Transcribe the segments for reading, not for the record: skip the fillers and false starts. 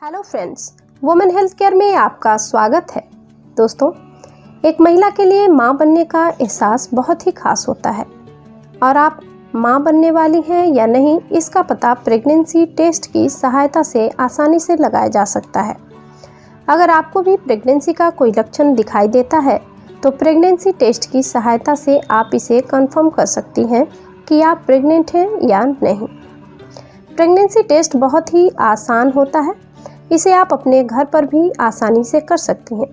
Hello friends, women health care में आपका स्वागत है। दोस्तों, एक महिला के लिए मां बनने का एहसास बहुत ही खास होता है और आप मां बनने वाली हैं या नहीं, इसका पता प्रेगनेंसी टेस्ट की सहायता से आसानी से लगाया जा सकता है। अगर आपको भी प्रेगनेंसी का कोई लक्षण दिखाई देता है तो प्रेगनेंसी टेस्ट की सहायता से आप इसे कंफर्म कर सकती हैं कि आप प्रेग्नेंट हैं या नहीं। प्रेगनेंसी टेस्ट बहुत ही आसान होता है, इसे आप अपने घर पर भी आसानी से कर सकती हैं।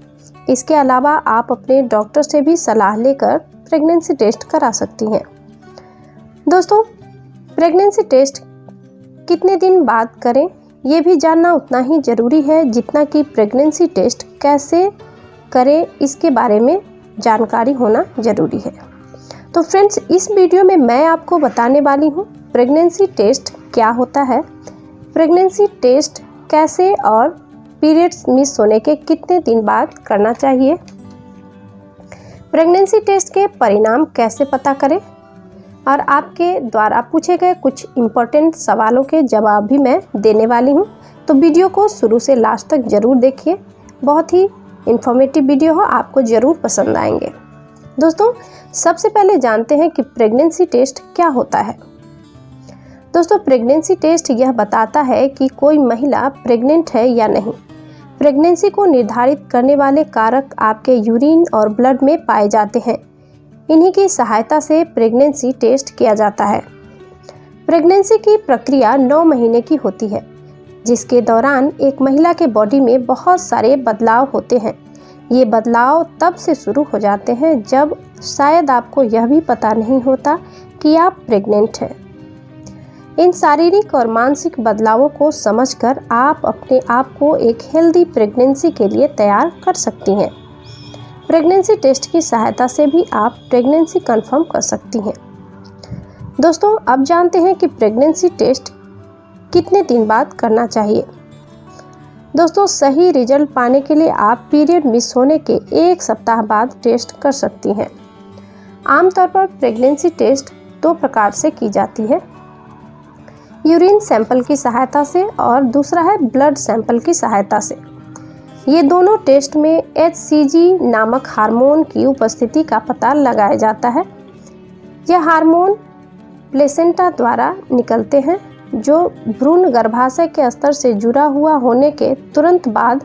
इसके अलावा आप अपने डॉक्टर से भी सलाह लेकर प्रेगनेंसी टेस्ट करा सकती हैं। दोस्तों, प्रेगनेंसी टेस्ट कितने दिन बाद करें, ये भी जानना उतना ही ज़रूरी है जितना कि प्रेगनेंसी टेस्ट कैसे करें इसके बारे में जानकारी होना ज़रूरी है। तो फ्रेंड्स, इस वीडियो में मैं आपको बताने वाली हूँ प्रेगनेंसी टेस्ट क्या होता है, प्रेगनेंसी टेस्ट कैसे और पीरियड्स मिस होने के कितने दिन बाद करना चाहिए, प्रेगनेंसी टेस्ट के परिणाम कैसे पता करें और आपके द्वारा पूछे गए कुछ इम्पोर्टेंट सवालों के जवाब भी मैं देने वाली हूं। तो वीडियो को शुरू से लास्ट तक ज़रूर देखिए, बहुत ही इंफॉर्मेटिव वीडियो हो, आपको ज़रूर पसंद आएंगे। दोस्तों, सबसे पहले जानते हैं कि प्रेगनेंसी टेस्ट क्या होता है। दोस्तों, प्रेगनेंसी टेस्ट यह बताता है कि कोई महिला प्रेग्नेंट है या नहीं। प्रेगनेंसी को निर्धारित करने वाले कारक आपके यूरिन और ब्लड में पाए जाते हैं। इन्हीं की सहायता से प्रेगनेंसी टेस्ट किया जाता है। प्रेगनेंसी की प्रक्रिया 9 महीने की होती है, जिसके दौरान एक महिला के बॉडी में बहुत सारे बदलाव होते हैं। ये बदलाव तब से शुरू हो जाते हैं जब शायद आपको यह भी पता नहीं होता कि आप प्रेग्नेंट हैं। इन शारीरिक और मानसिक बदलावों को समझकर आप अपने आप को एक हेल्दी प्रेगनेंसी के लिए तैयार कर सकती हैं। प्रेगनेंसी टेस्ट की सहायता से भी आप प्रेगनेंसी कंफर्म कर सकती हैं। दोस्तों, अब जानते हैं कि प्रेगनेंसी टेस्ट कितने दिन बाद करना चाहिए। दोस्तों, सही रिजल्ट पाने के लिए आप पीरियड मिस होने के 1 सप्ताह बाद टेस्ट कर सकती हैं। आमतौर पर प्रेगनेंसी टेस्ट 2 प्रकार से की जाती है, यूरिन सैंपल की सहायता से और दूसरा है ब्लड सैंपल की सहायता से। ये दोनों टेस्ट में HCG नामक हार्मोन की उपस्थिति का पता लगाया जाता है। यह हार्मोन प्लेसेंटा द्वारा निकलते हैं, जो भ्रूण गर्भाशय के स्तर से जुड़ा हुआ होने के तुरंत बाद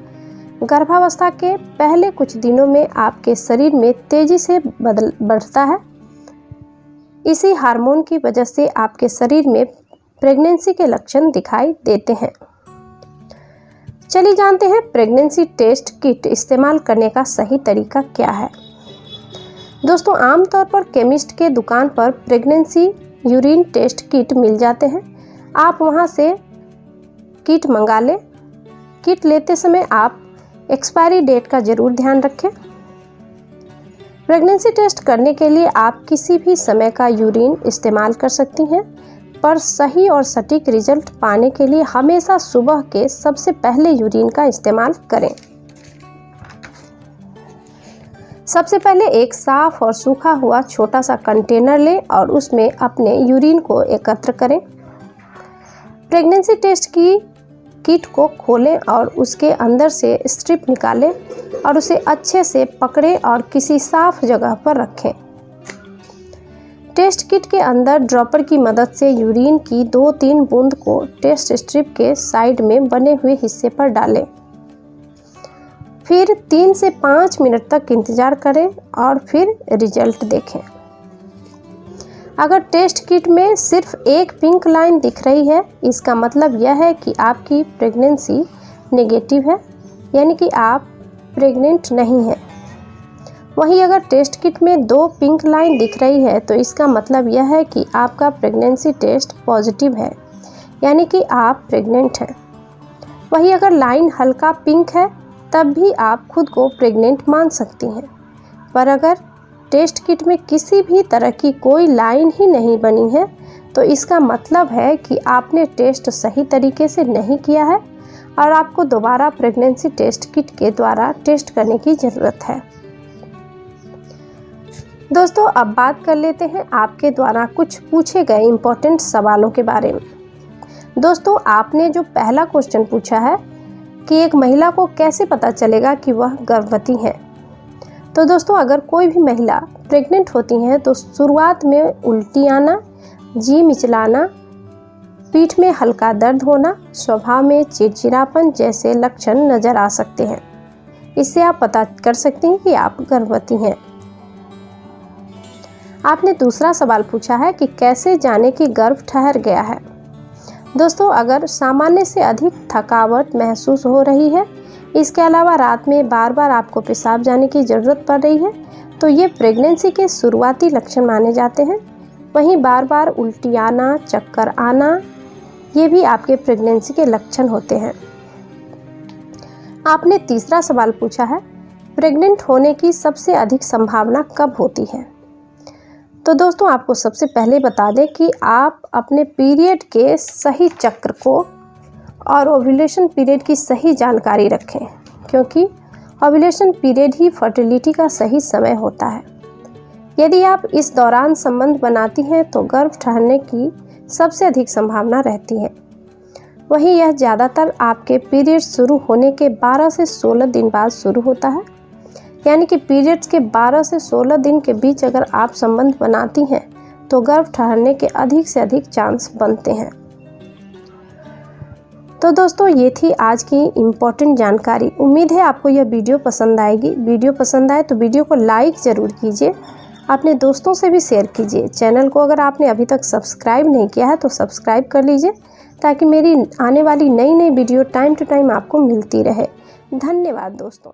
गर्भावस्था के पहले कुछ दिनों में आपके शरीर में तेजी से बढ़ता है। इसी हार्मोन की वजह से आपके शरीर में प्रेगनेंसी के लक्षण दिखाई देते हैं। चलिए जानते हैं प्रेगनेंसी टेस्ट किट इस्तेमाल करने का सही तरीका क्या है। दोस्तों, आमतौर पर केमिस्ट के दुकान पर प्रेगनेंसी यूरिन टेस्ट किट मिल जाते हैं। आप वहां से किट मंगा लें। किट लेते समय आप एक्सपायरी डेट का ज़रूर ध्यान रखें। प्रेगनेंसी टेस्ट करने के लिए आप किसी भी समय का यूरिन इस्तेमाल कर सकती हैं, पर सही और सटीक रिजल्ट पाने के लिए हमेशा सुबह के सबसे पहले यूरिन का इस्तेमाल करें। सबसे पहले एक साफ और सूखा हुआ छोटा सा कंटेनर लें और उसमें अपने यूरिन को एकत्र करें। प्रेगनेंसी टेस्ट की किट को खोलें और उसके अंदर से स्ट्रिप निकालें और उसे अच्छे से पकड़ें और किसी साफ जगह पर रखें। टेस्ट किट के अंदर ड्रॉपर की मदद से यूरिन की 2-3 बूंद को टेस्ट स्ट्रिप के साइड में बने हुए हिस्से पर डालें। फिर 3 से 5 मिनट तक इंतज़ार करें और फिर रिजल्ट देखें। अगर टेस्ट किट में सिर्फ एक पिंक लाइन दिख रही है, इसका मतलब यह है कि आपकी प्रेगनेंसी नेगेटिव है, यानी कि आप प्रेग्नेंट नहीं हैं। वहीं अगर टेस्ट किट में 2 पिंक लाइन दिख रही है तो इसका मतलब यह है कि आपका प्रेगनेंसी टेस्ट पॉजिटिव है, यानी कि आप प्रेग्नेंट हैं। वहीं अगर लाइन हल्का पिंक है तब भी आप खुद को प्रेग्नेंट मान सकती हैं। पर अगर टेस्ट किट में किसी भी तरह की कोई लाइन ही नहीं बनी है तो इसका मतलब है कि आपने टेस्ट सही तरीके से नहीं किया है और आपको दोबारा प्रेगनेंसी टेस्ट किट के द्वारा टेस्ट करने की ज़रूरत है। दोस्तों, अब बात कर लेते हैं आपके द्वारा कुछ पूछे गए इम्पोर्टेंट सवालों के बारे में। दोस्तों, आपने जो पहला क्वेश्चन पूछा है कि एक महिला को कैसे पता चलेगा कि वह गर्भवती है। तो दोस्तों, अगर कोई भी महिला प्रेग्नेंट होती हैं तो शुरुआत में उल्टी आना, जी मिचलाना, पीठ में हल्का दर्द होना, स्वभाव में चिड़चिड़ापन जैसे लक्षण नज़र आ सकते हैं। इससे आप पता कर सकते हैं कि आप गर्भवती हैं। आपने दूसरा सवाल पूछा है कि कैसे जाने कि गर्भ ठहर गया है। दोस्तों, अगर सामान्य से अधिक थकावट महसूस हो रही है, इसके अलावा रात में बार बार आपको पेशाब जाने की ज़रूरत पड़ रही है, तो ये प्रेगनेंसी के शुरुआती लक्षण माने जाते हैं। वहीं बार बार उल्टी आना, चक्कर आना, ये भी आपके प्रेगनेंसी के लक्षण होते हैं। आपने तीसरा सवाल पूछा है, प्रेग्नेंट होने की सबसे अधिक संभावना कब होती है। तो दोस्तों, आपको सबसे पहले बता दें कि आप अपने पीरियड के सही चक्र को और ओव्यूलेशन पीरियड की सही जानकारी रखें, क्योंकि ओव्यूलेशन पीरियड ही फर्टिलिटी का सही समय होता है। यदि आप इस दौरान संबंध बनाती हैं तो गर्भ ठहरने की सबसे अधिक संभावना रहती है। वहीं यह ज़्यादातर आपके पीरियड शुरू होने के 12 से 16 दिन बाद शुरू होता है। यानी कि पीरियड्स के 12 से 16 दिन के बीच अगर आप संबंध बनाती हैं तो गर्भ ठहरने के अधिक से अधिक चांस बनते हैं। तो दोस्तों, ये थी आज की इम्पोर्टेंट जानकारी। उम्मीद है आपको यह वीडियो पसंद आएगी। वीडियो पसंद आए तो वीडियो को लाइक ज़रूर कीजिए, अपने दोस्तों से भी शेयर कीजिए। चैनल को अगर आपने अभी तक सब्सक्राइब नहीं किया है तो सब्सक्राइब कर लीजिए, ताकि मेरी आने वाली नई वीडियो टाइम टू टाइम आपको मिलती रहे। धन्यवाद दोस्तों।